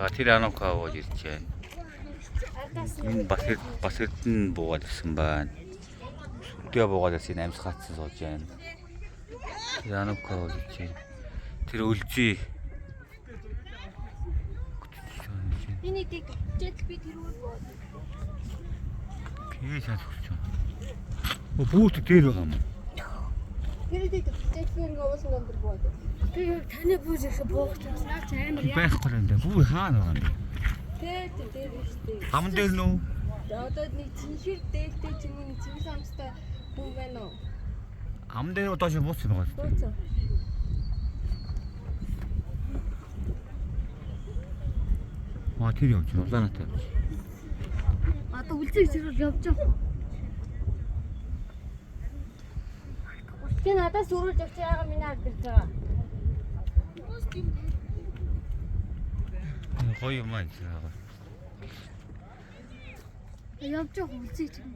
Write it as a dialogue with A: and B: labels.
A: За тэр анука ууж ирж байна. Энэ бас эрдэн буугаад ирсэн байна. Сүрдээ буугаад ирсэн амс гацсан сууж байна. Тэр анука ууж ирж байна. Тэр өлзий.
B: Энийг жил би тэр үл бод.
A: Кээ шалгч. Бүүт дээр байгаа юм.
B: Тэрийг жил уусан номер бод. Би таны бүүж их буугч наач амар яа.
A: Байхгүй юм даа. Бүү хаана байгаа юм.
B: Тэр ихтэй.
A: Хам дээр нөө.
B: Одоо нэг чиншир дээлтэй ч юм уу цэвэр самстай хүн байна уу?
A: Ам дээр одоо шиг бууц юм байгаа шүү.
B: Бууцаа.
A: Маа тэр явж байна. Улаанаатай.
B: Одоо үлзий зэрэг явж байгаа. Чи надаас сүрүүлж өгч байгаа минь ардж байгаа.
A: Гоё юм аа.
B: Явж байгаа үлзий зэрэг.